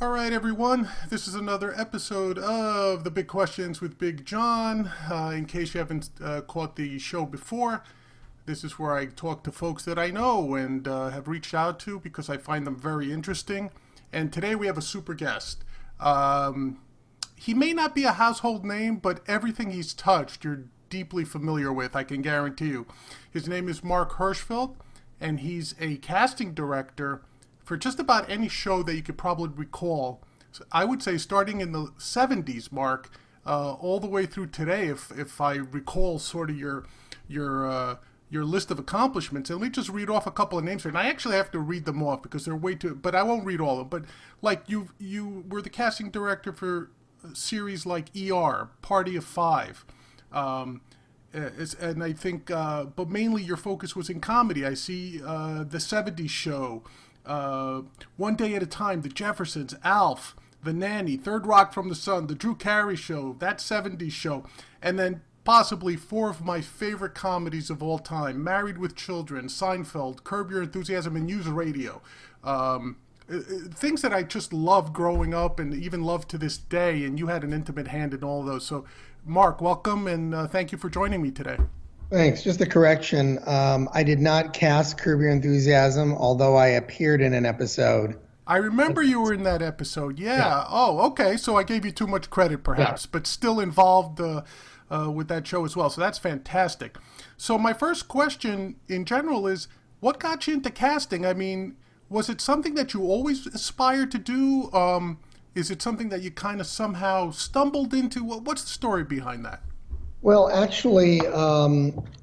All right, everyone. This is another episode of The Big Questions with Big John. In case you haven't caught the show before, this is where I talk to folks that I know and have reached out to because I find them very interesting. And today we have a super guest. He may not be a household name, but everything he's touched you're deeply familiar with, I can guarantee you. His name is Marc Hirschfeld, and he's a casting director for just about any show that you could probably recall. So I would say starting in the 70s, Mark, all the way through today, if I recall sort of your list of accomplishments. And let me just read off a couple of names here. And I actually have to read them off because they're way too, but I won't read all of them. But like you were the casting director for series like ER, Party of Five. And I think, but mainly your focus was in comedy. I see the 70s show, One Day at a Time, The Jeffersons, Alf, The Nanny, Third Rock from the Sun, The Drew Carey Show, That 70s Show, and then possibly four of my favorite comedies of all time, Married with Children, Seinfeld, Curb Your Enthusiasm, and News Radio. Things that I just loved growing up and even love to this day, and you had an intimate hand in all of those. So, Mark, welcome, and thank you for joining me today. Thanks. Just a correction. I did not cast Curb Your Enthusiasm, although I appeared in an episode. I remember you were in that episode. Yeah. Oh, okay. So I gave you too much credit, perhaps, but still involved with that show as well. So that's fantastic. So my first question in general is, what got you into casting? I mean, was it something that you always aspired to do? Is it something that you kind of somehow stumbled into? What's the story behind that? Well, actually,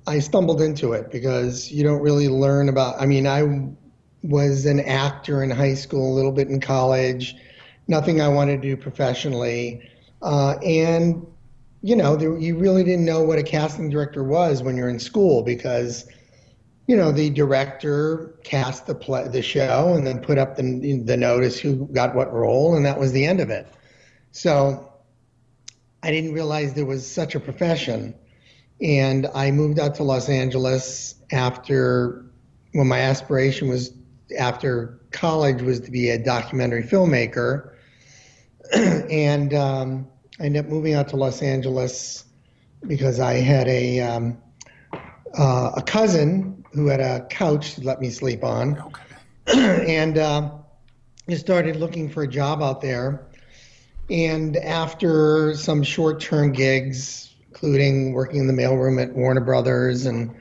I stumbled into it because you don't really learn about, I was an actor in high school, a little bit in college, nothing I wanted to do professionally. And, you really didn't know what a casting director was when you're in school because, the director cast the show and then put up the notice who got what role, and that was the end of it. So I didn't realize there was such a profession. And I moved out to Los Angeles when my aspiration was after college was to be a documentary filmmaker. And I ended up moving out to Los Angeles because I had a cousin who had a couch to let me sleep on. Okay. And I started looking for a job out there. And after some short-term gigs, including working in the mailroom at Warner Brothers and,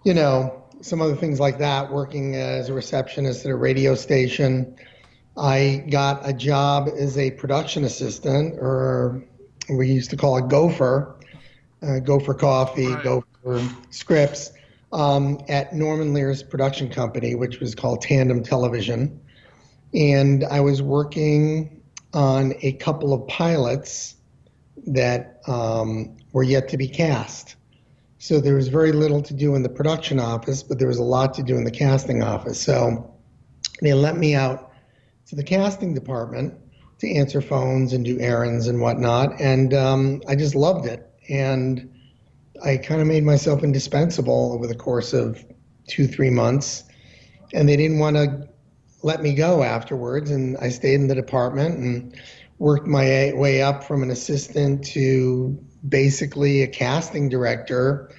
some other things like that, working as a receptionist at a radio station, I got a job as a production assistant, or we used to call it gopher, gopher coffee, right. Gopher scripts, at Norman Lear's production company, which was called Tandem Television. And I was working on a couple of pilots that were yet to be cast. So there was very little to do in the production office, but there was a lot to do in the casting office. So they let me out to the casting department to answer phones and do errands and whatnot. And I just loved it. And I kind of made myself indispensable over the course of 2-3 months. And they didn't want to let me go afterwards, and I stayed in the department and worked my way up from an assistant to basically a casting director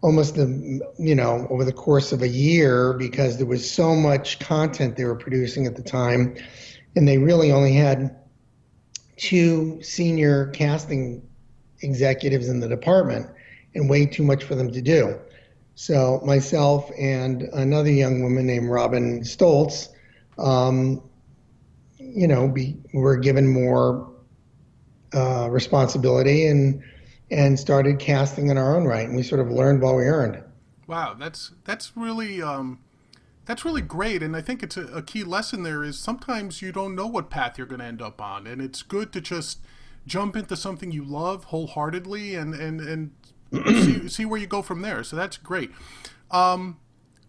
almost over the course of a year, because there was so much content they were producing at the time, and they really only had 2 senior casting executives in the department and way too much for them to do. So myself and another young woman named Robin Stoltz, were given more responsibility and started casting in our own right, and we sort of learned while we earned. Wow, that's really great, and I think it's a key lesson there is sometimes you don't know what path you're going to end up on, and it's good to just jump into something you love wholeheartedly and see where you go from there. So that's great.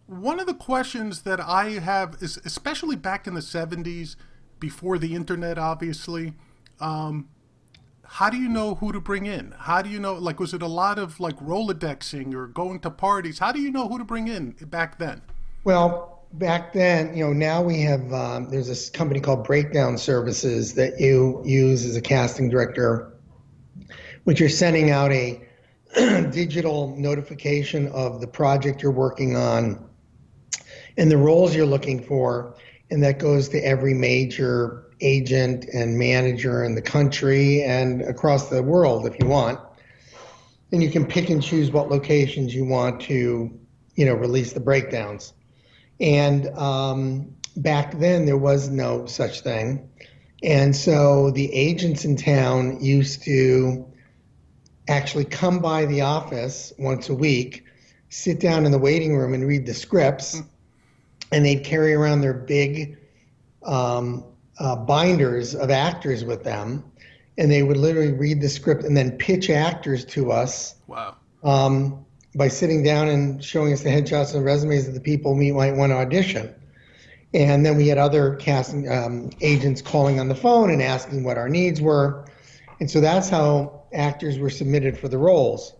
One of the questions that I have is, especially back in the 70s, before the internet, obviously, how do you know who to bring in? How do you know, was it a lot of Rolodexing or going to parties? How do you know who to bring in back then? Well, back then, now we have, there's this company called Breakdown Services that you use as a casting director, which you're sending out a digital notification of the project you're working on and the roles you're looking for. And that goes to every major agent and manager in the country and across the world if you want. And you can pick and choose what locations you want to, release the breakdowns. And back then, there was no such thing. And so the agents in town used to actually come by the office once a week, sit down in the waiting room and read the scripts. And they'd carry around their big binders of actors with them. And they would literally read the script and then pitch actors to us. Wow. By sitting down and showing us the headshots and resumes of the people we might want to audition. And then we had other casting agents calling on the phone and asking what our needs were. And so that's how actors were submitted for the roles.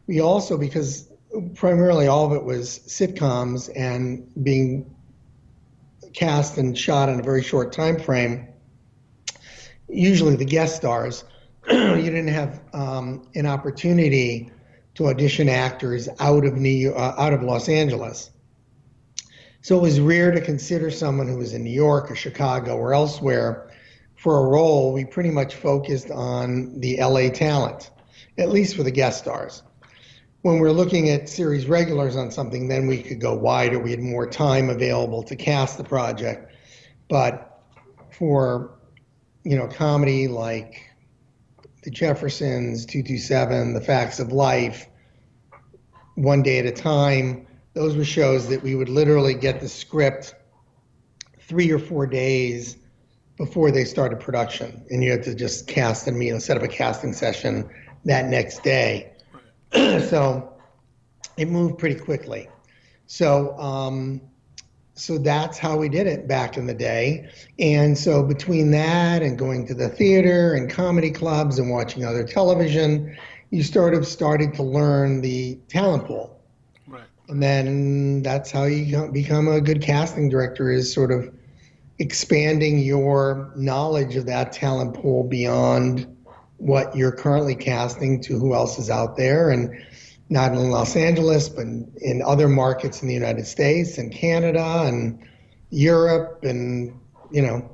We also, because primarily all of it was sitcoms and being cast and shot in a very short time frame, usually the guest stars, you didn't have an opportunity to audition actors out of Los Angeles. So it was rare to consider someone who was in New York or Chicago or elsewhere for a role. We pretty much focused on the LA talent, at least for the guest stars. When we're looking at series regulars on something, then we could go wider. We had more time available to cast the project. But for, comedy like The Jeffersons, 227, The Facts of Life, One Day at a Time, those were shows that we would literally get the script 3 or 4 days before they started production. And you had to just cast them, set up a casting session that next day. So it moved pretty quickly. So that's how we did it back in the day. And so between that and going to the theater and comedy clubs and watching other television, you started to learn the talent pool. Right. And then that's how you become a good casting director, is sort of expanding your knowledge of that talent pool beyond what you're currently casting to who else is out there, and not in Los Angeles, but in other markets in the United States and Canada and Europe and,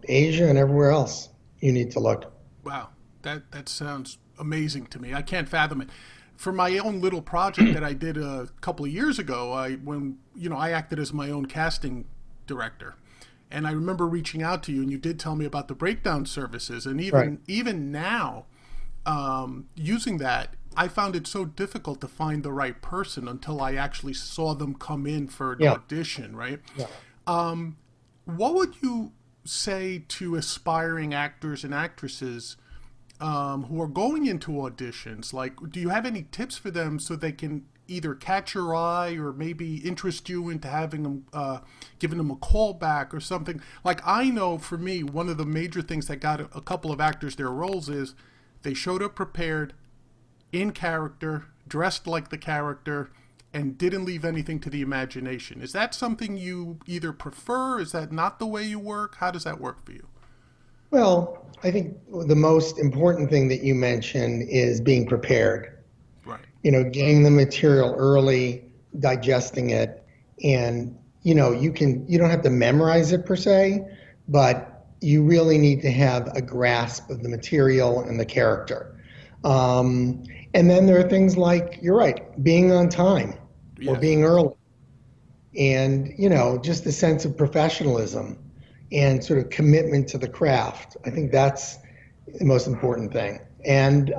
Asia and everywhere else you need to look. Wow. That sounds amazing to me. I can't fathom it. For my own little project that I did a couple of years ago, I acted as my own casting director. And I remember reaching out to you, and you did tell me about the breakdown services. And even now, using that, I found it so difficult to find the right person until I actually saw them come in for an audition, right? Yeah. What would you say to aspiring actors and actresses who are going into auditions? Like, do you have any tips for them so they can either catch your eye or maybe interest you into having them, giving them a call back or something? Like, I know for me, one of the major things that got a couple of actors their roles is they showed up prepared, in character, dressed like the character, and didn't leave anything to the imagination. Is that something you either prefer? Is that not the way you work? How does that work for you? Well, I think the most important thing that you mentioned is being prepared. Right. Getting the material early, digesting it, and you don't have to memorize it per se, but you really need to have a grasp of the material and the character. And then there are things like, you're right, being on time or being early, and just a sense of professionalism and sort of commitment to the craft. I think that's the most important thing. And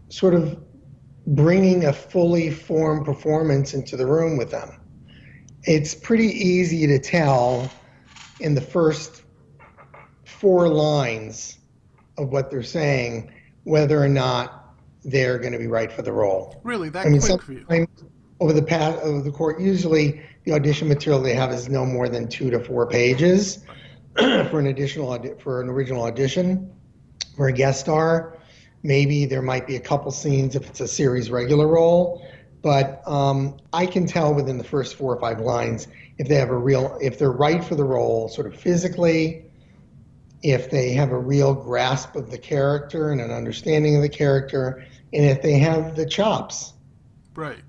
sort of bringing a fully formed performance into the room with them. It's pretty easy to tell in the first 4 lines of what they're saying whether or not they're going to be right for the role. Really, quick for you? Over the course, usually the audition material they have is no more than 2 to 4 pages for an original audition. For a guest star, maybe there might be a couple scenes if it's a series regular role, but I can tell within the first 4 or 5 lines if they have if they're right for the role, sort of physically, if they have a real grasp of the character and an understanding of the character, and if they have the chops. Right.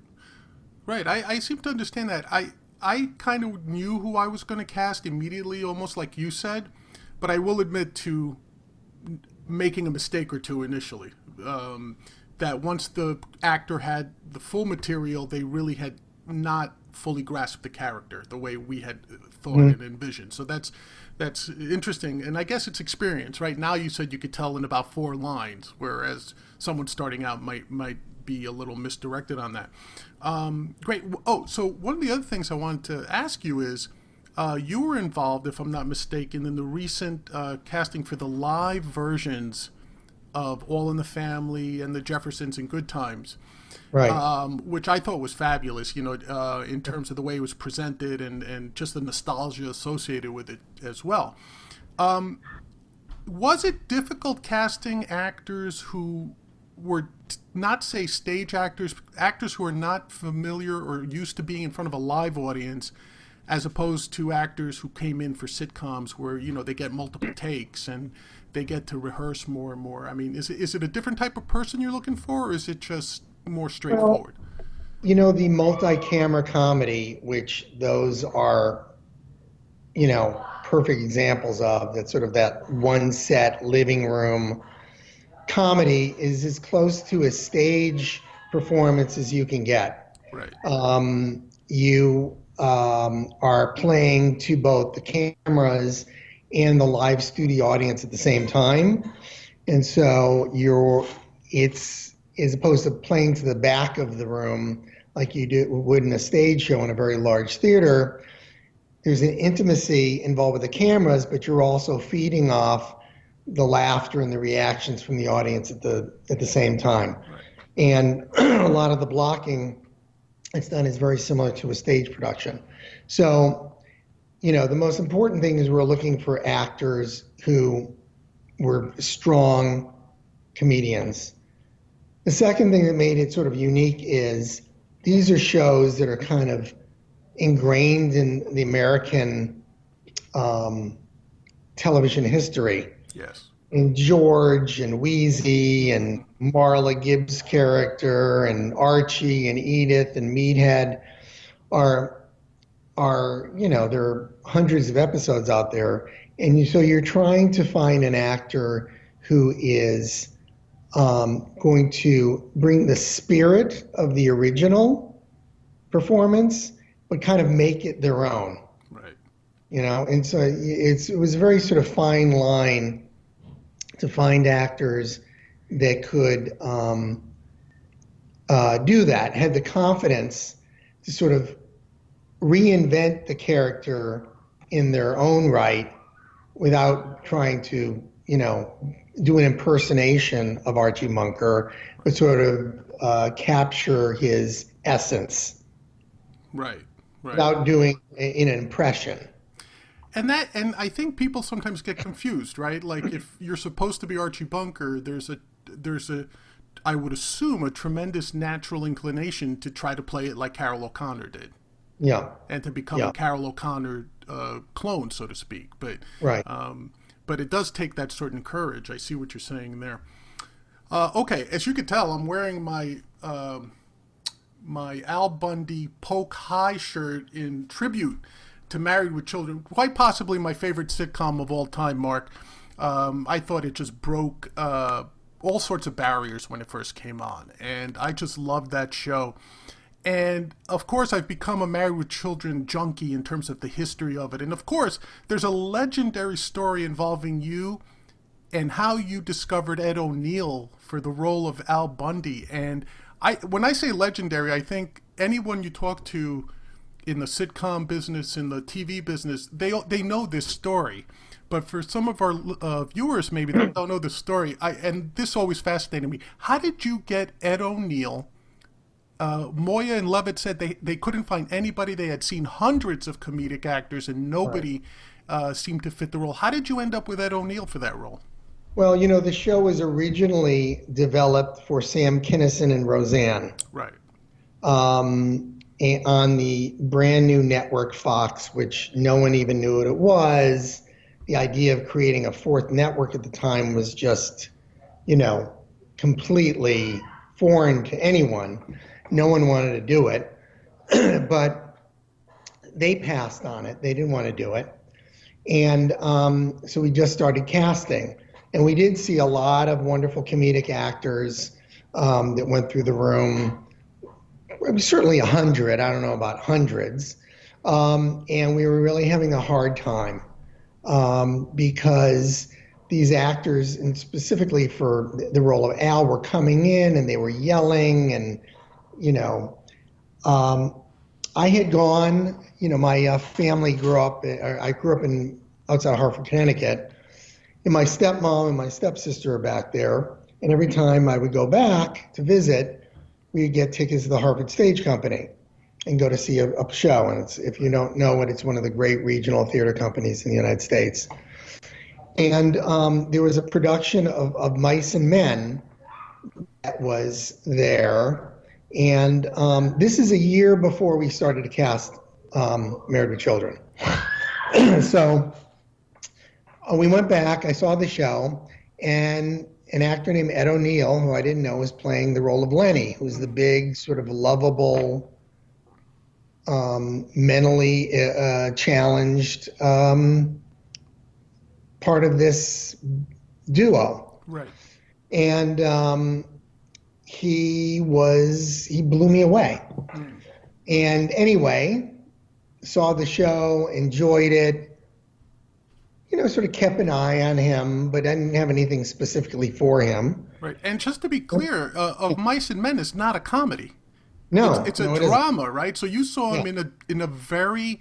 Right. I seem to understand that. I kind of knew who I was going to cast immediately, almost like you said, but I will admit to making a mistake or two initially. That once the actor had the full material, they really had not fully grasped the character the way we had thought and envisioned. So that's interesting, and I guess it's experience. Right now, you said you could tell in about 4 lines, whereas someone starting out might be a little misdirected on that. Great. Oh, so one of the other things I wanted to ask you is, you were involved, if I'm not mistaken, in the recent casting for the live versions of All in the Family and the Jeffersons and Good Times, Right. which I thought was fabulous, in terms of the way it was presented and just the nostalgia associated with it as well. Was it difficult casting actors who were not, say, stage actors who are not familiar or used to being in front of a live audience, as opposed to actors who came in for sitcoms where, they get multiple takes and they get to rehearse more and more? I mean, is it a different type of person you're looking for, or is it just more straightforward? Well, the multi-camera comedy, which those are, perfect examples of, that sort of that one set living room comedy, is as close to a stage performance as you can get. Right. You are playing to both the cameras and the live studio audience at the same time. And so it's, as opposed to playing to the back of the room like you would in a stage show in a very large theater, there's an intimacy involved with the cameras, but you're also feeding off the laughter and the reactions from the audience at the same time. Right. And a lot of the blocking it's done is very similar to a stage production. So, the most important thing is we're looking for actors who were strong comedians. The second thing that made it sort of unique is these are shows that are kind of ingrained in the American television history. Yes. And George and Wheezy and Marla Gibbs' character and Archie and Edith and Meathead are there are hundreds of episodes out there. And so you're trying to find an actor who is going to bring the spirit of the original performance, but kind of make it their own. Right. And so it was a very sort of fine line to find actors that could do that, had the confidence to sort of reinvent the character in their own right without trying to, do an impersonation of Archie Bunker, but sort of capture his essence. Right. Without doing an impression. And I think people sometimes get confused, right? Like if you're supposed to be Archie Bunker, there's a I would assume a tremendous natural inclination to try to play it like Carol O'Connor did. Yeah. And to become a Carol O'Connor clone, so to speak. But right. But it does take that certain courage. I see what you're saying there. Okay, as you can tell, I'm wearing my my Al Bundy Poke High shirt in tribute to Married with Children, quite possibly my favorite sitcom of all time, Mark. I thought it just broke all sorts of barriers when it first came on, and I just loved that show. And of course, I've become a Married with Children junkie in terms of the history of it. And of course, there's a legendary story involving you and how you discovered Ed O'Neill for the role of Al Bundy. And when I say legendary, I think anyone you talk to in the sitcom business, in the TV business, they know this story. But for some of our viewers, maybe they don't know the story. And this always fascinated me. How did you get Ed O'Neill? Moya and Levitt said they couldn't find anybody. They had seen hundreds of comedic actors, and nobody seemed to fit the role. How did you end up with Ed O'Neill for that role? Well, the show was originally developed for Sam Kinison and Roseanne. Right. on the brand new network Fox, which no one even knew what it was. The idea of creating a fourth network at the time was just, you know, completely foreign to anyone. No one wanted to do it, but they passed on it. They didn't want to do it. And so we just started casting. And we did see a lot of wonderful comedic actors that went through the room. It was certainly 100. I don't know about hundreds. And we were really having a hard time because these actors, and specifically for the role of Al, were coming in and they were yelling. And, you know, I had gone, you know, my family grew up, I grew up in outside Hartford, Connecticut. And my stepmom and my stepsister are back there. And every time I would go back to visit, we'd get tickets to the Hartford Stage Company and go to see a show. And it's, if you don't know it, it's one of the great regional theater companies in the United States. And there was a production of Mice and Men that was there. And this is a year before we started to cast Married with Children. So we went back, I saw the show, and an actor named Ed O'Neill, who I didn't know, was playing the role of Lenny, who's the big, sort of lovable, mentally challenged part of this duo. Right. And he blew me away. And anyway, saw the show, enjoyed it, you know, sort of kept an eye on him, but I didn't have anything specifically for him. Right. And just to be clear, Of Mice and Men is not a comedy. No, It's a no, it drama, right? So you saw him Yeah. in a very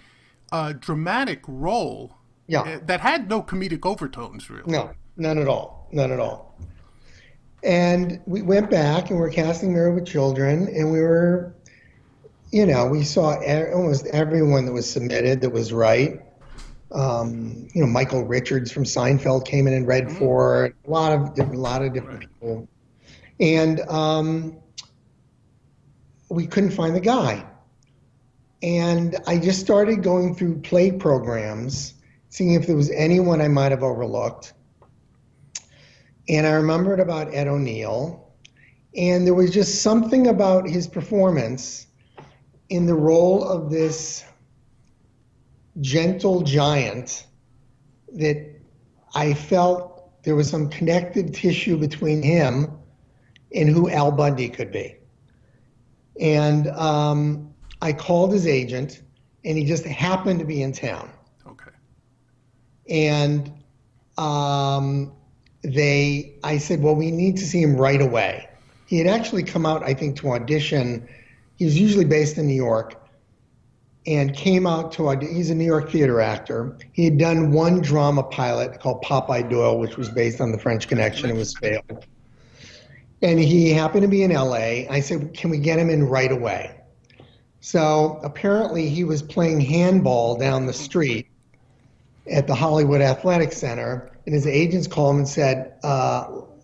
dramatic role that had no comedic overtones, really. No, none at all. None at all. And we went back and we're casting Married with Children, and we were, you know, we saw almost everyone that was submitted that was right. You know, Michael Richards from Seinfeld came in and read for it. A lot of different people. And we couldn't find the guy. And I just started going through play programs, seeing if there was anyone I might have overlooked. And I remembered about Ed O'Neill. And there was just something about his performance in the role of this gentle giant that I felt there was some connective tissue between him and who Al Bundy could be. And I called his agent, and he just happened to be in town. Okay. And I said, well, we need to see him right away. He had actually come out, I think, to audition. He was usually based in New York, and came out to audition. He's a New York theater actor. He had done one drama pilot called Popeye Doyle, which was based on the French Connection and was failed. And he happened to be in LA. I said, can we get him in right away? So apparently he was playing handball down the street at the Hollywood Athletic Center, and his agents called him and said,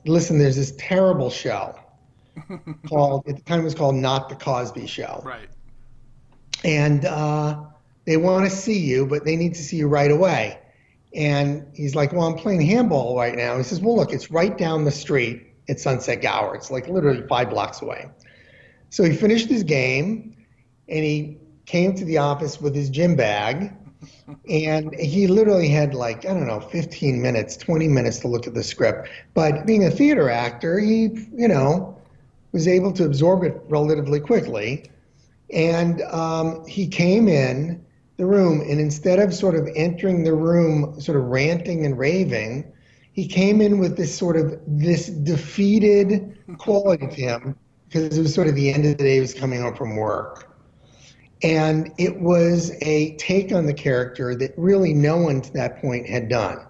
listen, there's this terrible show called, at the time it was called Not the Cosby Show. Right. And they want to see you, but they need to see you right away. And he's like, well, I'm playing handball right now. He says, well, look, it's right down the street at Sunset Gower. It's like literally 5 blocks away. So he finished his game, and he came to the office with his gym bag, and he literally had like, I don't know, 15 minutes, 20 minutes to look at the script. But being a theater actor, he, you know, was able to absorb it relatively quickly. And he came in the room, and instead of sort of entering the room sort of ranting and raving, he came in with this defeated quality to him, because it was sort of the end of the day. He was coming home from work. And it was a take on the character that really no one to that point had done.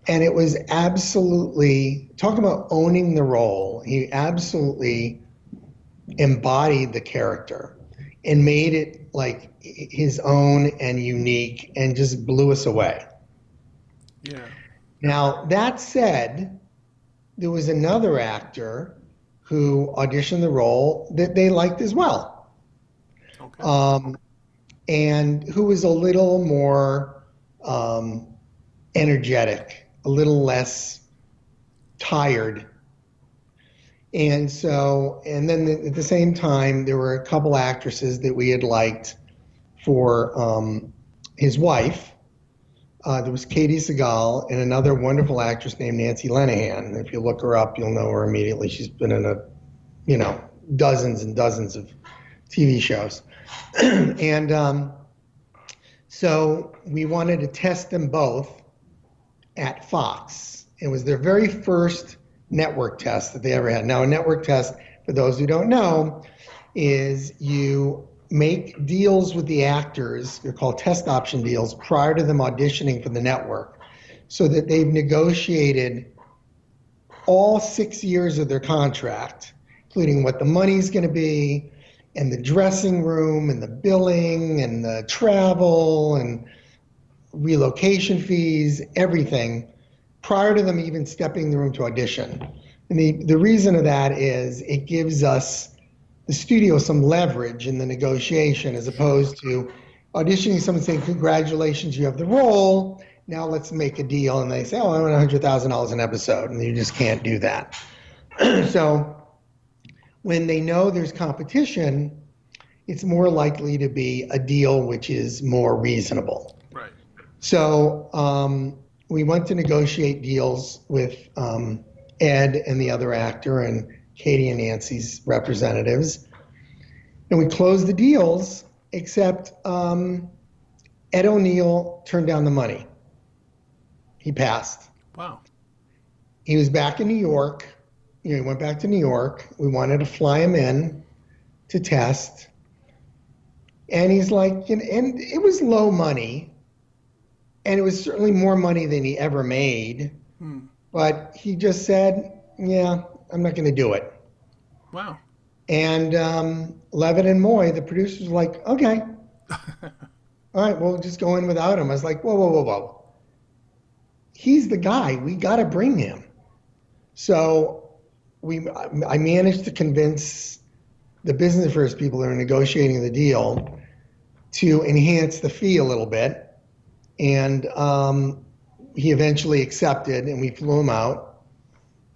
And it was absolutely, talk about owning the role. He absolutely embodied the character and made it like his own and unique, and just blew us away. Yeah. Now, that said, there was another actor who auditioned the role that they liked as well. Okay. And who was a little more energetic, a little less tired. And so, and then at the same time, there were a couple actresses that we had liked for his wife. There was Katie Seagal and another wonderful actress named Nancy Lenehan. If you look her up, you'll know her immediately. She's been in dozens and dozens of TV shows. And so we wanted to test them both at Fox. It was their very first network test that they ever had. Now, a network test, for those who don't know, is you make deals with the actors, they're called test option deals, prior to them auditioning for the network, so that they've negotiated all 6 years of their contract, including what the money's going to be, and the dressing room, and the billing, and the travel, and relocation fees, everything, prior to them even stepping in the room to audition. And the reason of that is it gives us, the studio, some leverage in the negotiation, as opposed to auditioning someone saying, congratulations, you have the role, now let's make a deal. And they say, oh, I want $100,000 an episode. And you just can't do that. So when they know there's competition, it's more likely to be a deal which is more reasonable. Right. So we went to negotiate deals with Ed and the other actor and Katie and Nancy's representatives. And we closed the deals, except Ed O'Neill turned down the money. He passed. Wow. He was back in New York. He went back to New York. We wanted to fly him in to test. And he's like, and it was low money. And it was certainly more money than he ever made. But he just said, yeah, I'm not going to do it. Wow. And Levitt and Moy, the producers, were like, okay. All right, we'll just go in without him. I was like, whoa. He's the guy. We got to bring him. So I managed to convince the business affairs people that are negotiating the deal to enhance the fee a little bit. And he eventually accepted, and we flew him out.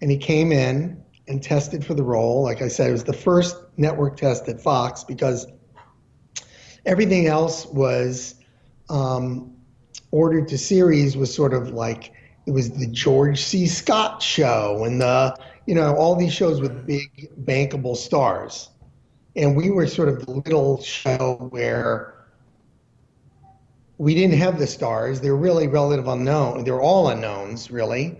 And he came in and tested for the role. Like I said, it was the first network test at Fox, because everything else was ordered to series, was sort of like, it was the George C. Scott show and all these shows with big bankable stars. And we were sort of the little show where we didn't have the stars. They were really relative unknown. They were all unknowns, really.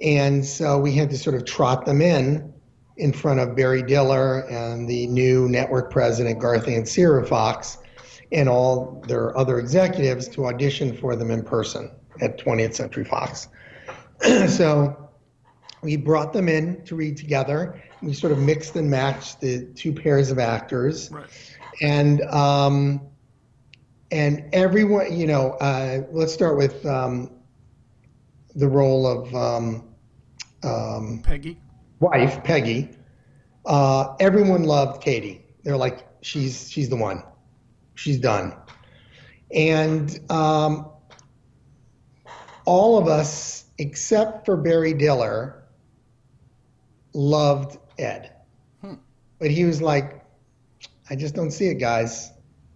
And so we had to sort of trot them in front of Barry Diller and the new network president, Garth Ansir of Fox, and all their other executives to audition for them in person at 20th Century Fox. So we brought them in to read together. We sort of mixed and matched the two pairs of actors. Right. And everyone, let's start with the role of Peggy. wife, Peggy. Everyone loved Katie. They're like, she's the one. She's done. And all of us, except for Barry Diller, loved Ed. But he was like, I just don't see it, guys.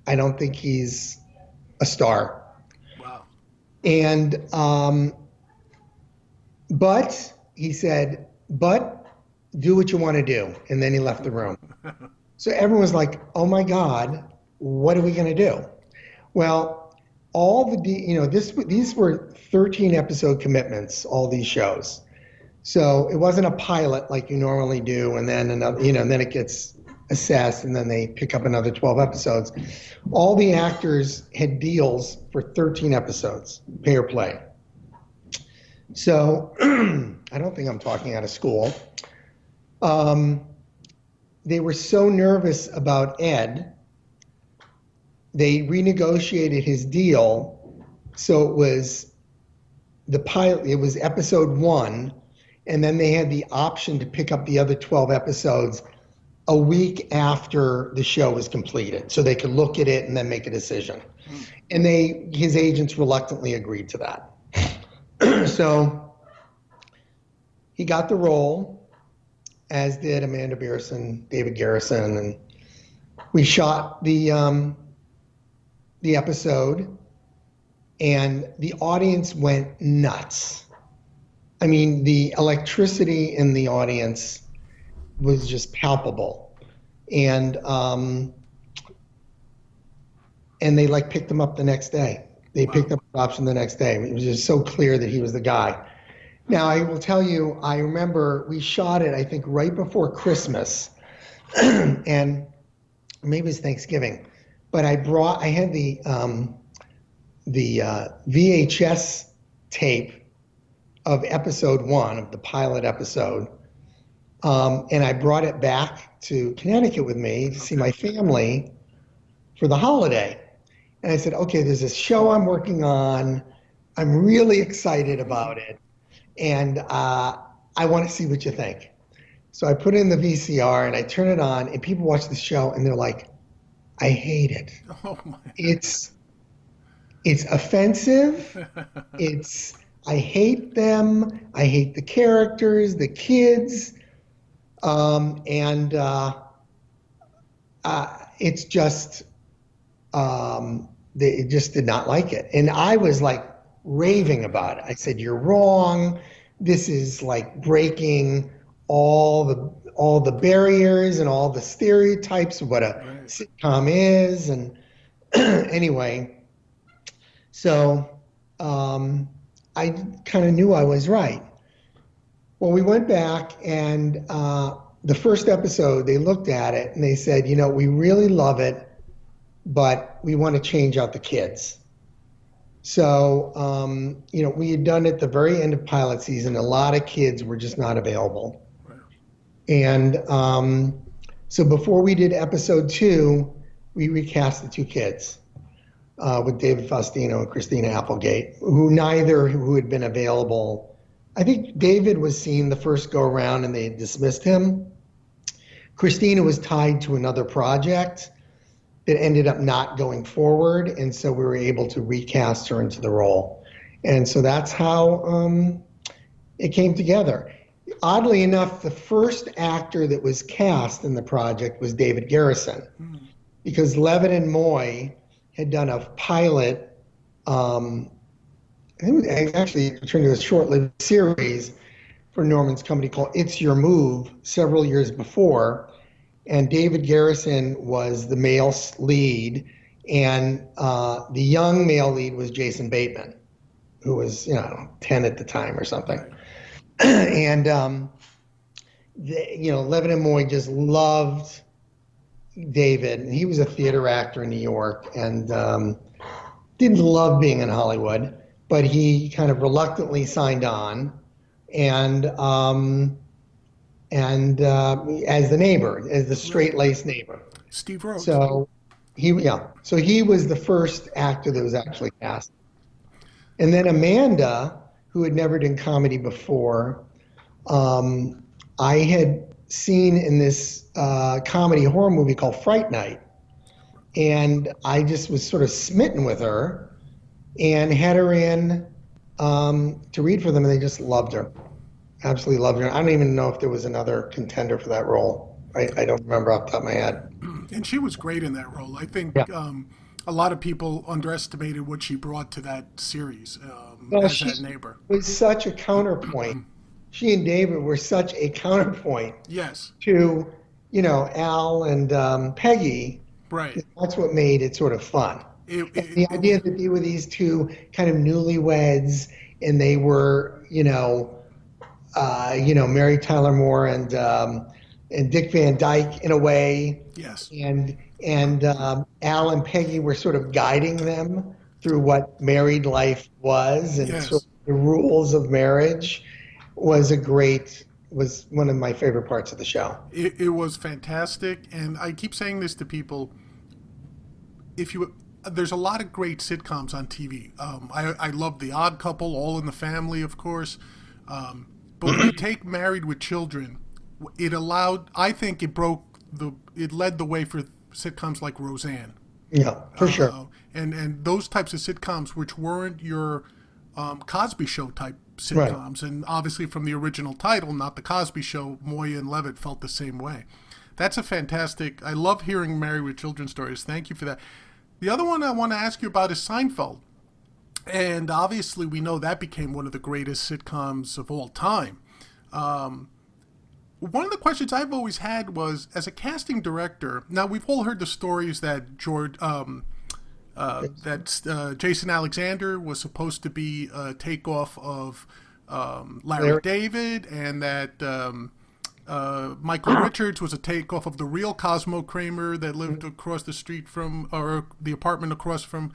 I don't think he's a star. Wow. And, but he said, but do what you want to do. And then he left the room. So everyone was like, oh my God, what are we going to do? Well, these were 13 episode commitments, all these shows. So it wasn't a pilot like you normally do, and then another, and then it gets assessed, and then they pick up another 12 episodes. All the actors had deals for 13 episodes, pay or play. So I don't think I'm talking out of school. They were so nervous about Ed, they renegotiated his deal. So it was the pilot, it was episode 1, and then they had the option to pick up the other 12 episodes a week after the show was completed, so they could look at it and then make a decision. And his agents reluctantly agreed to that. So he got the role, as did Amanda Beerson, David Garrison, and we shot the episode, and the audience went nuts. I mean, the electricity in the audience was just palpable, and they like picked him up the next day. They picked up the option the next day. It was just so clear that he was the guy. Now, I will tell you, I remember we shot it, I think, right before Christmas, and maybe it was Thanksgiving. But I had the VHS tape of episode 1 of the pilot episode, and I brought it back to Connecticut with me to see my family for the holiday. And I said, okay, there's this show I'm working on. I'm really excited about it. And I want to see what you think. So I put in the VCR and I turn it on, and people watch the show and they're like, I hate it. Oh my. It's offensive. I hate them. I hate the characters, the kids. It's just, they just did not like it. And I was like raving about it. I said, you're wrong. This is like breaking all the barriers and all the stereotypes of what a sitcom is. And anyway, so I kind of knew I was right. Well, we went back, and the first episode, they looked at it and they said, we really love it, but we want to change out the kids. So, we had done it the very end of pilot season. A lot of kids were just not available. Right. And so before we did episode 2, we recast the 2 kids with David Faustino and Christina Applegate, who had been available. I think David was seen the first go around and they dismissed him. Christina was tied to another project that ended up not going forward, and so we were able to recast her into the role. And so that's how it came together. Oddly enough, the first actor that was cast in the project was David Garrison, because Levitt and Moy had done a pilot, it actually turned into a short-lived series for Norman's company called It's Your Move several years before. And David Garrison was the male lead, and the young male lead was Jason Bateman, who was 10 at the time or something. And Levitt and Moy just loved David, and he was a theater actor in New York, and didn't love being in Hollywood, but he kind of reluctantly signed on, and as the neighbor, as the straight-laced neighbor. Steve Rhodes. So he was the first actor that was actually cast. And then Amanda, who had never done comedy before, I had seen in this comedy horror movie called Fright Night. And I just was sort of smitten with her and had her in to read for them, and they just loved her. Absolutely loved her. I don't even know if there was another contender for that role. I don't remember off the top of my head. And she was great in that role. I think a lot of people underestimated what she brought to that series as that neighbor. Was such a counterpoint. She and David were such a counterpoint. Yes. To, Al and Peggy. Right. That's what made it sort of fun. The idea that they were these two kind of newlyweds, and they were, Mary Tyler Moore and Dick Van Dyke in a way. Yes. And Al and Peggy were sort of guiding them through what married life was, and sort of the rules of marriage was one of my favorite parts of the show. It was fantastic, and I keep saying this to people. There's a lot of great sitcoms on TV. I love The Odd Couple, All in the Family, of course. But when you take Married with Children, I think it broke it led the way for sitcoms like Roseanne. Yeah, for sure. And those types of sitcoms, which weren't your Cosby Show type Right. sitcoms, and obviously from the original title, not the Cosby Show, Moya and Levitt felt the same way. That's a fantastic. I love hearing Married with Children stories. Thank you for that. The other one I want to ask you about is Seinfeld, and obviously we know that became one of the greatest sitcoms of all time. One of the questions I've always had was, as a casting director, now we've all heard the stories that Jason Alexander was supposed to be a takeoff of Larry David, and that Michael Richards was a takeoff of the real Cosmo Kramer that lived across the street from, or the apartment across from,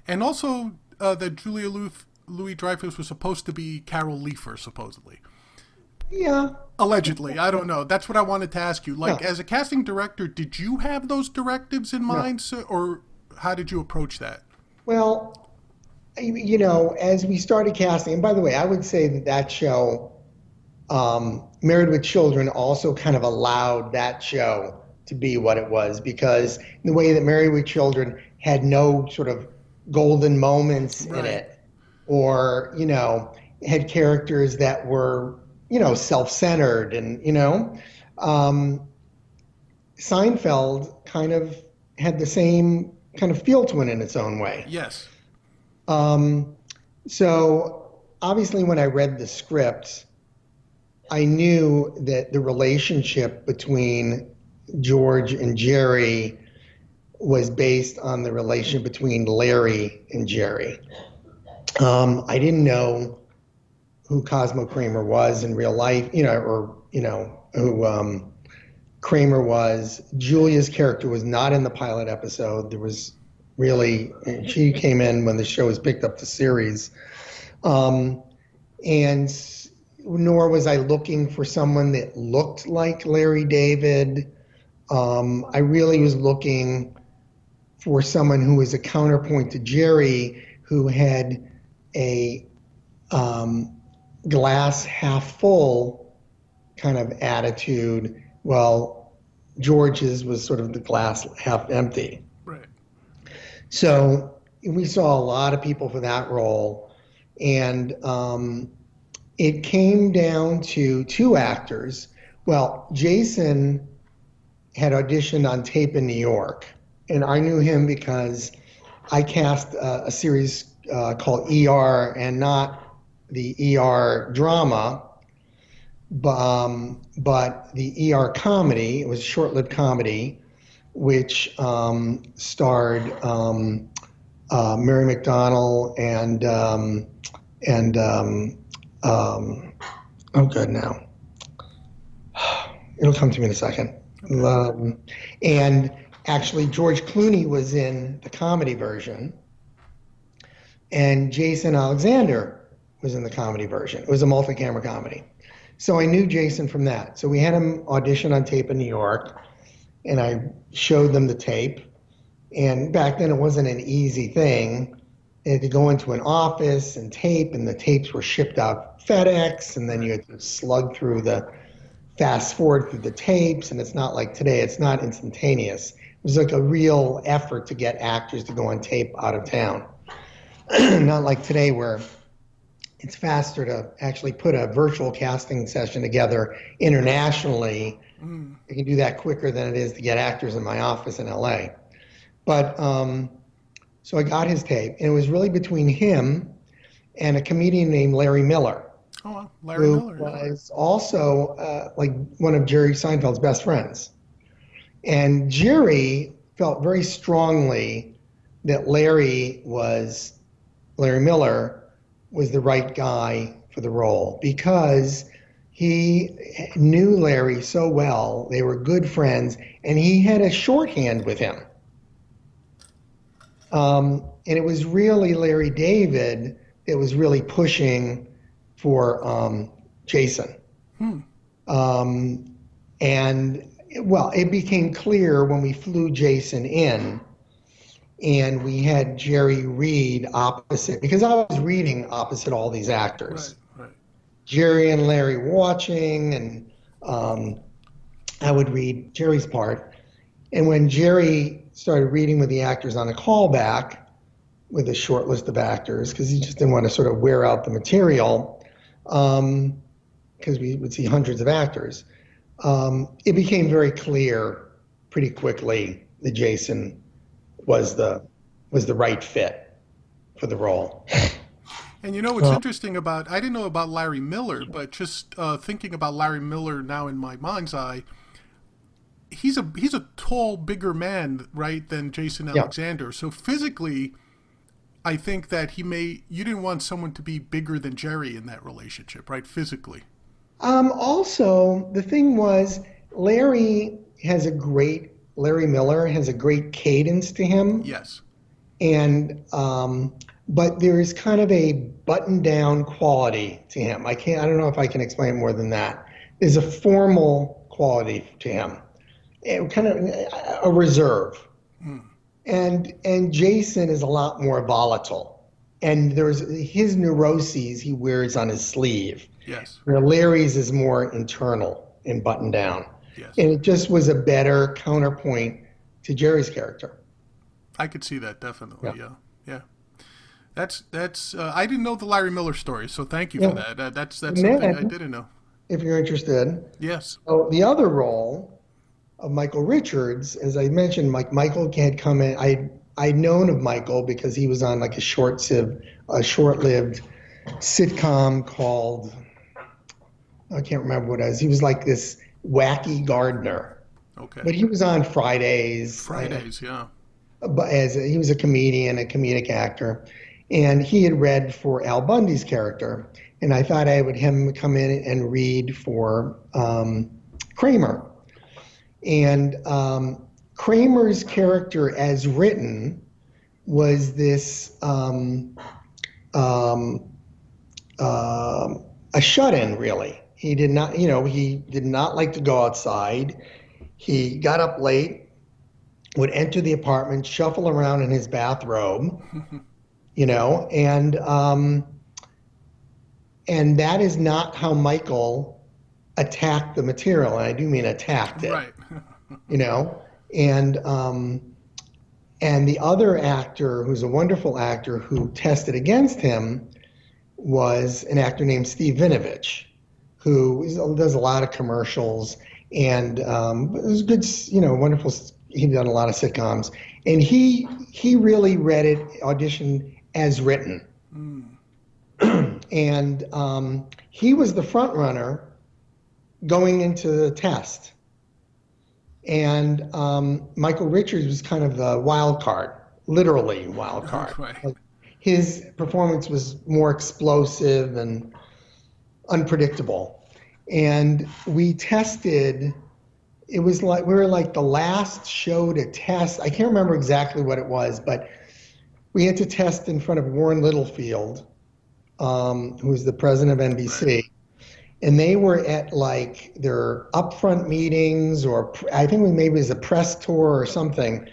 and also that Julia Louis-Dreyfus was supposed to be Carol Leifer, supposedly. Yeah. Allegedly, I don't know. That's what I wanted to ask you. Like, as a casting director, did you have those directives in mind, or how did you approach that? Well, as we started casting, and by the way, I would say that show, Married with Children, also kind of allowed that show to be what it was, because the way that Married with Children had no sort of golden moments in it, or, had characters that were, self-centered, and, Seinfeld kind of had the same kind of feel to it in its own way. Yes. So obviously when I read the script, I knew that the relationship between George and Jerry was based on the relationship between Larry and Jerry. I didn't know who Cosmo Kramer was in real life, who Kramer was. Julia's character was not in the pilot episode. There was she came in when the show was picked up the series. And nor was I looking for someone that looked like Larry David. I really was looking for someone who was a counterpoint to Jerry, who had a glass half full kind of attitude. Well, George's was sort of the glass half empty. Right. So we saw a lot of people for that role, and it came down to two actors. Well, Jason had auditioned on tape in New York, and I knew him because I cast a series called ER, and not the ER drama, but the ER comedy. It was a short-lived comedy, which starred Mary McDonnell and oh, good now. It'll come to me in a second. And actually, George Clooney was in the comedy version, and Jason Alexander was in the comedy version. It was a multi-camera comedy. So I knew Jason from that. So we had him audition on tape in New York, and I showed them the tape. And back then it wasn't an easy thing. They had to go into an office and tape, and the tapes were shipped out FedEx, and then you had to slug through fast forward through the tapes, and it's not like today, it's not instantaneous. It was like a real effort to get actors to go on tape out of town. Not like today where it's faster to actually put a virtual casting session together internationally. You can do that quicker than it is to get actors in my office in LA. But so I got his tape, and it was really between him and a comedian named Larry Miller. Oh, well, Larry Miller. Who was also like one of Jerry Seinfeld's best friends. And Jerry felt very strongly that Larry Miller was the right guy for the role, because he knew Larry so well. They were good friends, and he had a shorthand with him. And it was really Larry David that was really pushing for Jason. And, well, it became clear when we flew Jason in, and we had Jerry read opposite, because I was reading opposite all these actors. Right. Jerry and Larry watching, and I would read Jerry's part. And when Jerry started reading with the actors on a callback with a short list of actors, because he just didn't want to sort of wear out the material, because we would see hundreds of actors, it became very clear pretty quickly that Jason was the right fit for the role. And you know what's interesting about, I didn't know about Larry Miller, but just thinking about Larry Miller now in my mind's eye, he's a tall, bigger man, right, than Jason Alexander. So physically, I think that you didn't want someone to be bigger than Jerry in that relationship, right, physically. Also, the thing was, Larry Miller has a great cadence to him. Yes. And, but there is kind of a button down quality to him. I don't know if I can explain more than that. There's a formal quality to him, kind of a reserve. And Jason is a lot more volatile. And there's his neuroses he wears on his sleeve. Yes. Where Larry's is more internal and buttoned down. Yes. And it just was a better counterpoint to Jerry's character. I could see that, definitely. Yeah. That's I didn't know the Larry Miller story, so thank you for that. That's something I didn't know. If you're interested. Yes. So the other role of Michael Richards, as I mentioned, Michael had come in. I'd known of Michael because he was on like a short-lived sitcom called, I can't remember what it was. He was like this wacky gardener. Okay. But he was on Fridays. Yeah. But he was a comedian, a comedic actor, and he had read for Al Bundy's character, and I thought I would have him come in and read for Kramer. And Kramer's character, as written, was this a shut-in, really. He did not like to go outside. He got up late, would enter the apartment, shuffle around in his bathrobe, and that is not how Michael attacked the material, and I do mean attacked it. Right. And the other actor, who's a wonderful actor, who tested against him, was an actor named Steve Vinovich, who does a lot of commercials, and it was good, wonderful. He'd done a lot of sitcoms, and he really read it, auditioned as written. And he was the front runner going into the test. And Michael Richards was kind of the wild card, literally wild card. Right. Like, his performance was more explosive and unpredictable. And we tested, it was like, we were like the last show to test. I can't remember exactly what it was, but we had to test in front of Warren Littlefield, who was the president of NBC. Right. And they were at like their upfront meetings, or I think maybe it was a press tour or something.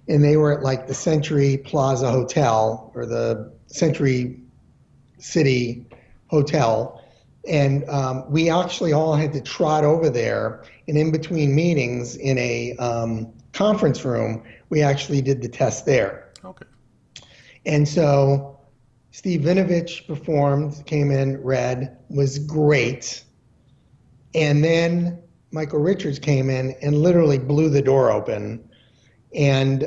And they were at like the Century Plaza Hotel, or the Century City Hotel. And we actually all had to trot over there, and in between meetings in a conference room, we actually did the test there. Okay. And so Steve Vinovich performed, came in, read, was great. And then Michael Richards came in and literally blew the door open. And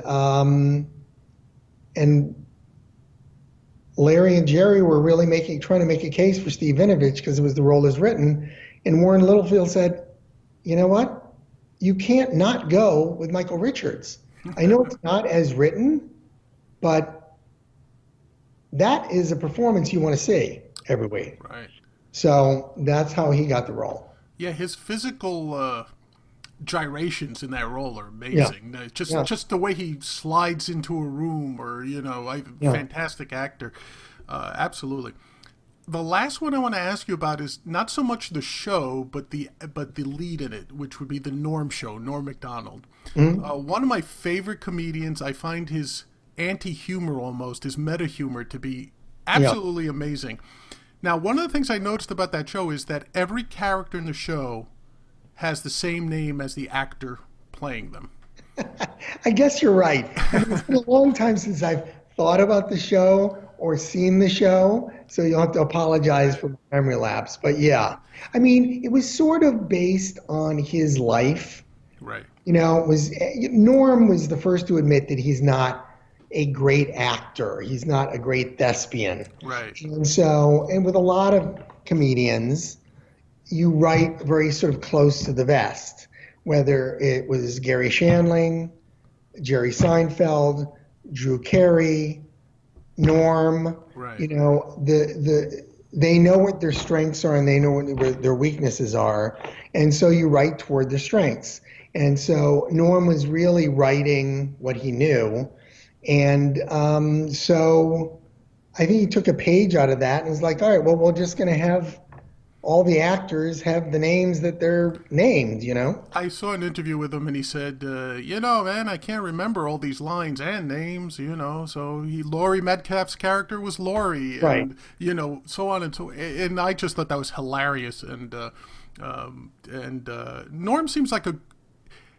Larry and Jerry were really trying to make a case for Steve Vinovich because it was the role as written. And Warren Littlefield said, you know what? You can't not go with Michael Richards. I know it's not as written, but that is a performance you want to see every week. Right. So that's how he got the role. Yeah, his physical gyrations in that role are amazing. Yeah. Just the way he slides into a room, or fantastic actor. Absolutely. The last one I want to ask you about is not so much the show, but the lead in it, which would be the Norm Show, Norm Macdonald. Mm-hmm. One of my favorite comedians. I find his anti-humor, almost his meta-humor, to be absolutely amazing. Now, one of the things I noticed about that show is that every character in the show has the same name as the actor playing them. I guess you're right. I mean, it's been a long time since I've thought about the show or seen the show, so you'll have to apologize for my memory lapse. But yeah, I mean, it was sort of based on his life. Right. You know, it was Norm was the first to admit that he's not a great actor. He's not a great thespian. Right. And so, and with a lot of comedians, you write very sort of close to the vest, whether it was Gary Shandling, Jerry Seinfeld, Drew Carey, Norm. Right. You know, they know what their strengths are and they know what their weaknesses are, and so you write toward their strengths. And so Norm was really writing what he knew, and so I think he took a page out of that and was like, all right, well, we're just going to have all the actors have the names that they're named, you know? I saw an interview with him, and he said, you know, man, I can't remember all these lines and names, you know. So Laurie Metcalf's character was Laurie, and Right. you know, so on and so. And I just thought that was hilarious. And Norm seems like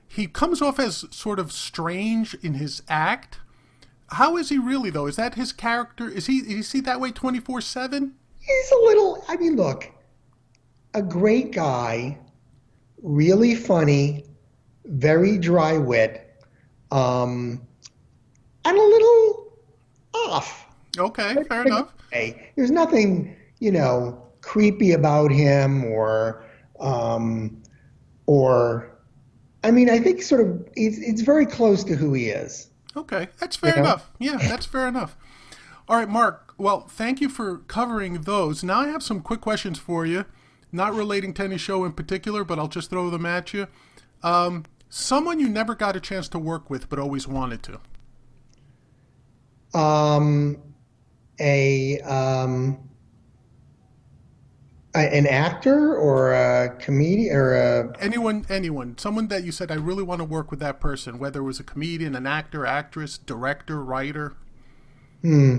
he comes off as sort of strange in his act. How is he really though? Is that his character? Is he that way 24/7? He's a little, I mean, look, a great guy, really funny, very dry wit, and a little off. Okay, fair enough. Hey, there's nothing, you know, creepy about him or, I mean, I think sort of it's very close to who he is. Okay, that's fair You know? enough. Yeah, that's fair enough. All right, Mark. Well, thank you for covering those. Now I have some quick questions for you, not relating to any show in particular, but I'll just throw them at you. Someone you never got a chance to work with but always wanted to. Um, a an actor or a comedian or a Anyone. Someone that you said, I really want to work with that person, whether it was a comedian, an actor, actress, director, writer. hmm.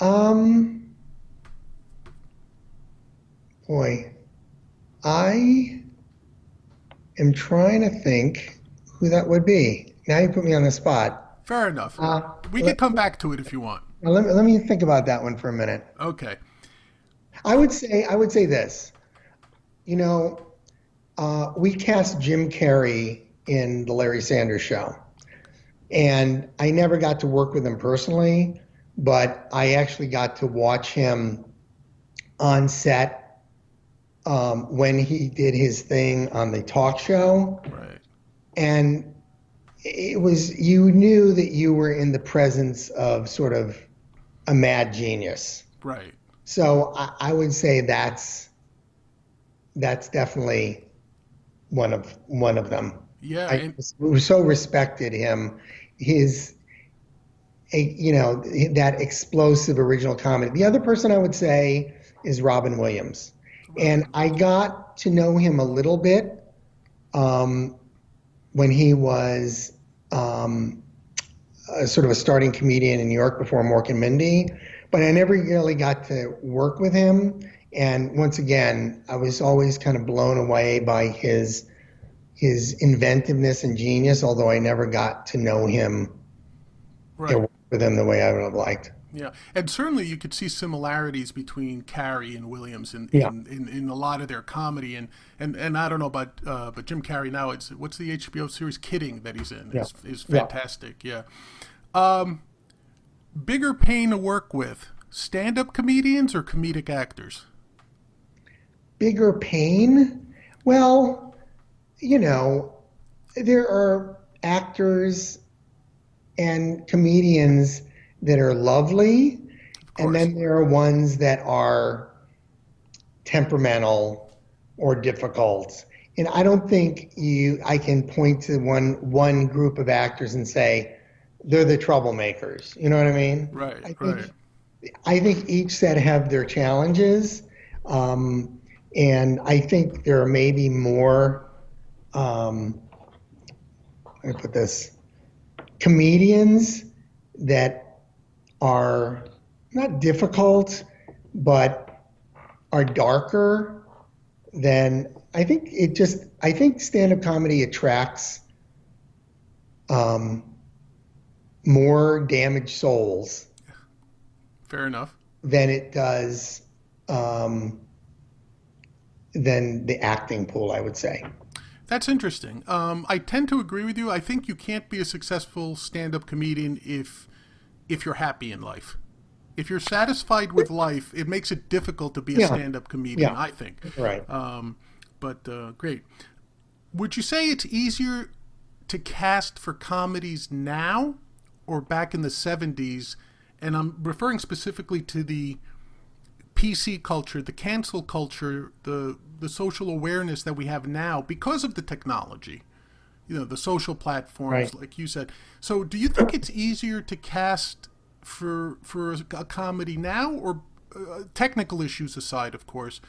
Um, Boy, I am trying to think who that would be. Now you put me on the spot. Fair enough. Uh, We could let, come back to it if you want. let me think about that one for a minute. Okay. I would say this. You know, we cast Jim Carrey in the Larry Sanders Show, and I never got to work with him personally, but I actually got to watch him on set when he did his thing on the talk show, Right. and it was you knew that you were in the presence of sort of a mad genius. Right. So I would say that's definitely one of them. Yeah. I And so respected him, his you know that explosive original comedy. The other person I would say is Robin Williams, and I got to know him a little bit when he was sort of a starting comedian in New York before Mork and Mindy, but I never really got to work with him. And once again, I was always kind of blown away by his inventiveness and genius, although I never got to know him or right. work with him the way I would have liked. Yeah, and certainly you could see similarities between Carrey and Williams Yeah. in a lot of their comedy, and I don't know about but Jim Carrey now, it's what's the HBO series Kidding that he's in Yeah. is Yeah. fantastic. Yeah. Bigger pain to work with, stand-up comedians or comedic actors? Bigger pain? Well, you know, there are actors and comedians that are lovely, Of and course. then there are ones that are temperamental or difficult. And I don't think I can point to one group of actors and say they're the troublemakers. You know what I mean? Right, I right. think I think each set have their challenges, and I think there are maybe more. How do I put this? Comedians that are not difficult, but are darker than I think stand-up comedy attracts um, more damaged souls Fair enough. than it does um, than the acting pool, I would say. That's interesting. I tend to agree with you. I think you can't be a successful stand-up comedian if you're happy in life. If you're satisfied with life, it makes it difficult to be a Yeah, stand-up comedian, yeah, I think. right. But great. Would you say it's easier to cast for comedies now or back in the 70s? And I'm referring specifically to the PC culture, the cancel culture, the social awareness that we have now because of the technology. You know, the social platforms, Right. like you said. So, do you think it's easier to cast for a comedy now, or technical issues aside, of course,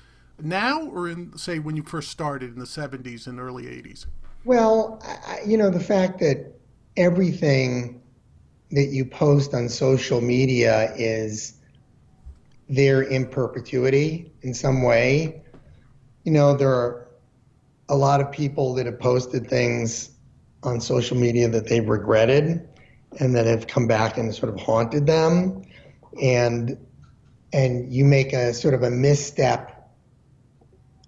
now or in say when you first started in the 70s and early 80s? Well, the fact that everything that you post on social media is there in perpetuity in some way. There are a lot of people that have posted things on social media that they've regretted and that have come back and sort of haunted them. And you make a sort of a misstep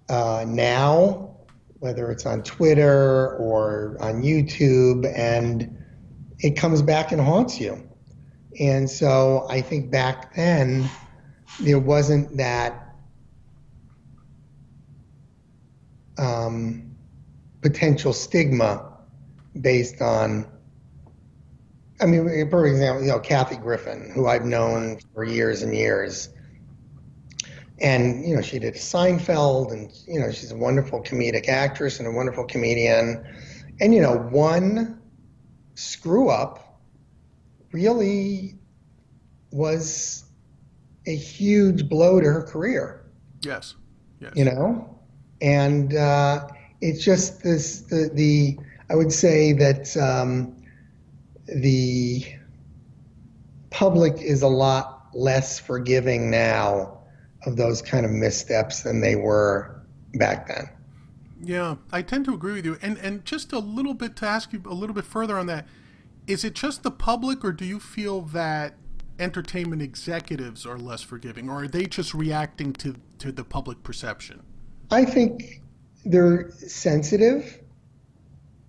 now, whether it's on Twitter or on YouTube, and it comes back and haunts you. And so I think back then there wasn't that potential stigma based on, I mean, for example, Kathy Griffin, who I've Right. known for years and years. And, she did Seinfeld, and, she's a wonderful comedic actress and a wonderful comedian. And, one screw up really was a huge blow to her career, Yes. you Yes. know? And it's just I would say that the public is a lot less forgiving now of those kind of missteps than they were back then. Yeah, I tend to agree with you. And just a little bit to ask you a little bit further on that, is it just the public, or do you feel that entertainment executives are less forgiving, or are they just reacting to the public perception? I think they're sensitive.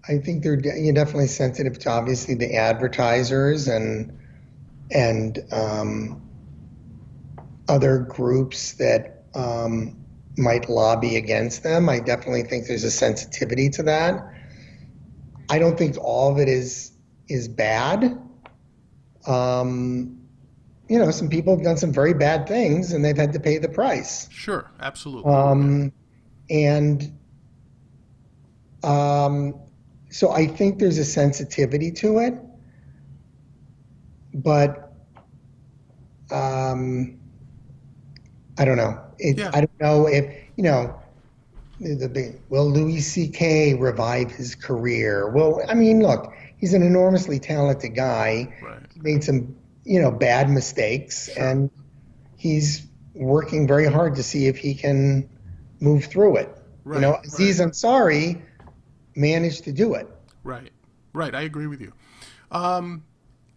I think you're definitely sensitive to obviously the advertisers and other groups that might lobby against them. I definitely think there's a sensitivity to that. I don't think all of it is bad. Um, some people have done some very bad things and they've had to pay the price. Sure, absolutely. Yeah. Um, and um, so I think there's a sensitivity to it, but um, I don't know. Yeah. I don't know if, the big, will Louis C.K. revive his career? Well, I mean, look, he's an enormously talented guy. Right. He made some, bad mistakes, Sure. and he's working very hard to see if he can move through it. Right. Right. Aziz Ansari managed to do it. Right. Right. I agree with you. Um,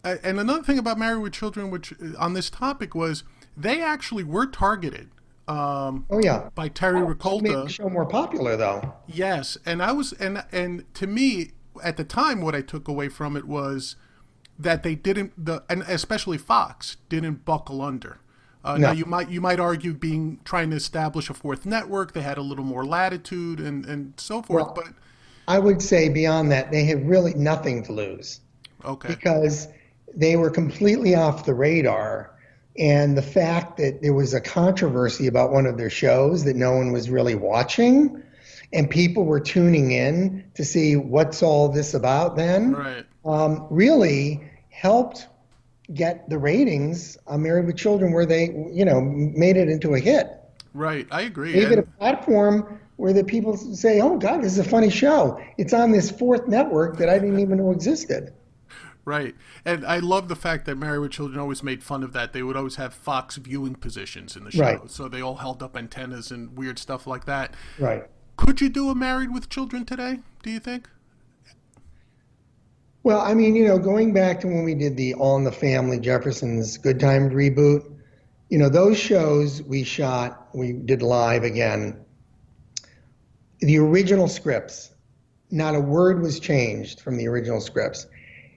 and another thing about Married with Children, which on this topic was they actually were targeted Oh yeah. by Terry She made the Ricolta. show more popular though. Yes, and I was and to me at the time, what I took away from it was that they didn't and especially Fox didn't buckle under. Now No. you might argue being trying to establish a fourth network, they had a little more latitude and so forth. Well, But I would say beyond that, they had really nothing to lose okay, because they were completely off the radar. And the fact that there was a controversy about one of their shows that no one was really watching, and people were tuning in to see what's all this about then, right, really helped get the ratings on Married with Children where they, made it into a hit. right, I agree. Gave it a And platform where the people say, "Oh God, this is a funny show. It's on this fourth network that I didn't even know existed." right, and I love the fact that Married with Children always made fun of that. They would always have Fox viewing positions in the Right, show, so they all held up antennas and weird stuff like that. right. Could you do a Married with Children today, do you think? Well, I mean, going back to when we did the All in the Family Jefferson's Good Time reboot, those shows we did live again. The original scripts, not a word was changed from the original scripts.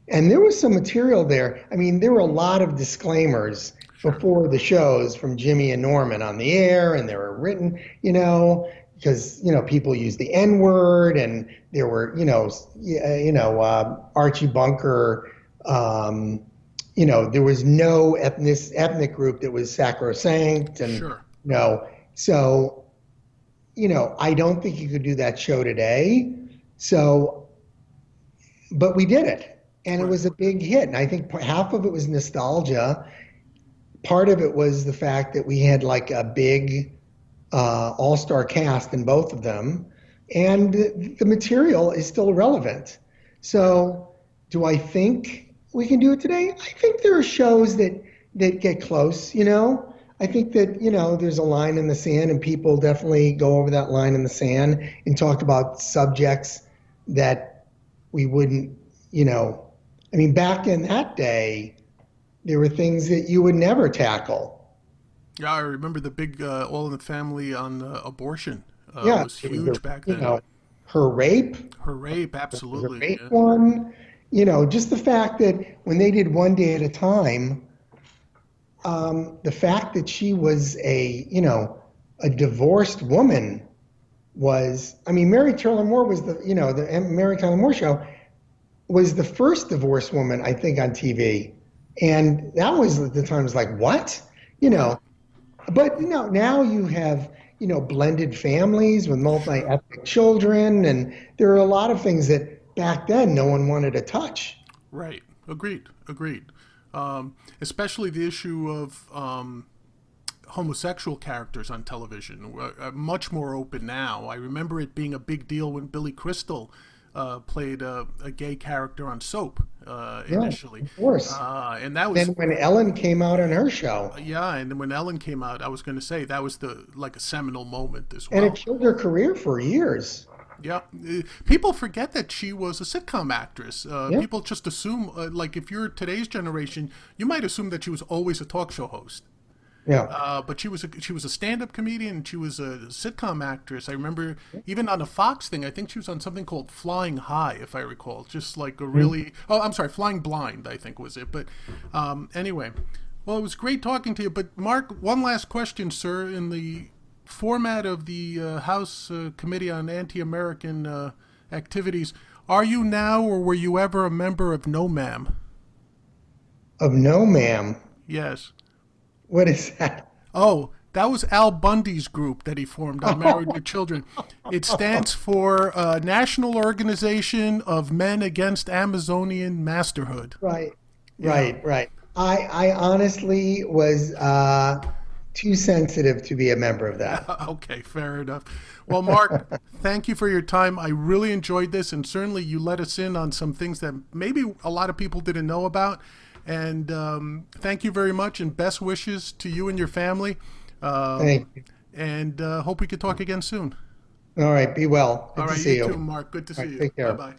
And there was some material there. I mean, there were a lot of disclaimers before the shows from Jimmy and Norman on the air, and they were written, because people use the N word, and there were Archie Bunker. There was no ethnic group that was sacrosanct, and so I don't think you could do that show today. So, but we did it. And it was a big hit. And I think half of it was nostalgia. Part of it was the fact that we had like a big all-star cast in both of them. And the material is still relevant. So do I think we can do it today? I think there are shows that get close, I think that, there's a line in the sand, and people definitely go over that line in the sand and talk about subjects that we wouldn't, I mean, back in that day, there were things that you would never tackle. Yeah, I remember the big All in the Family on abortion. It was huge back then. Her rape. Her rape, absolutely. The rape one. Just the fact that when they did One Day at a Time, the fact that she was a divorced woman was, I mean, Mary Tyler Moore was the Mary Tyler Moore show was the first divorced woman, I think, on TV. And that was at the time, it was like, what? But, now you have, blended families with multi-ethnic children. And there are a lot of things that back then no one wanted to touch. Right. Agreed. Especially the issue of homosexual characters on television. Much more open now. I remember it being a big deal when Billy Crystal played a gay character on Soap initially. Of course. And that was. Then when Ellen came out on her show. Yeah, and then when Ellen came out, I was going to say that was a seminal moment as well. And it killed her career for years. Yeah, people forget that she was a sitcom actress. People just assume, like if you're today's generation, you might assume that she was always a talk show host. Yeah. But she was a stand-up comedian. She was a sitcom actress. I remember even on a Fox thing. I think she was on something called Flying High, if I recall. Just like a really Flying Blind, I think was it. But anyway, well, it was great talking to you. But Mark, one last question, sir. In the format of the House Committee on Anti-American Activities, are you now or were you ever a member of No Ma'am? Of No Ma'am? Yes. What is that? Oh, that was Al Bundy's group that he formed on Married with Children. It stands for National Organization of Men Against Amazonian Masterhood. Right. I honestly was too sensitive to be a member of that. Okay, fair enough. Well, Mark, thank you for your time. I really enjoyed this, and certainly you let us in on some things that maybe a lot of people didn't know about. And thank you very much, and best wishes to you and your family. Thank you. And hope we could talk again soon. All right, be well. Good All right, to see you you. too, Mark. Good to see you. Take care. Bye-bye.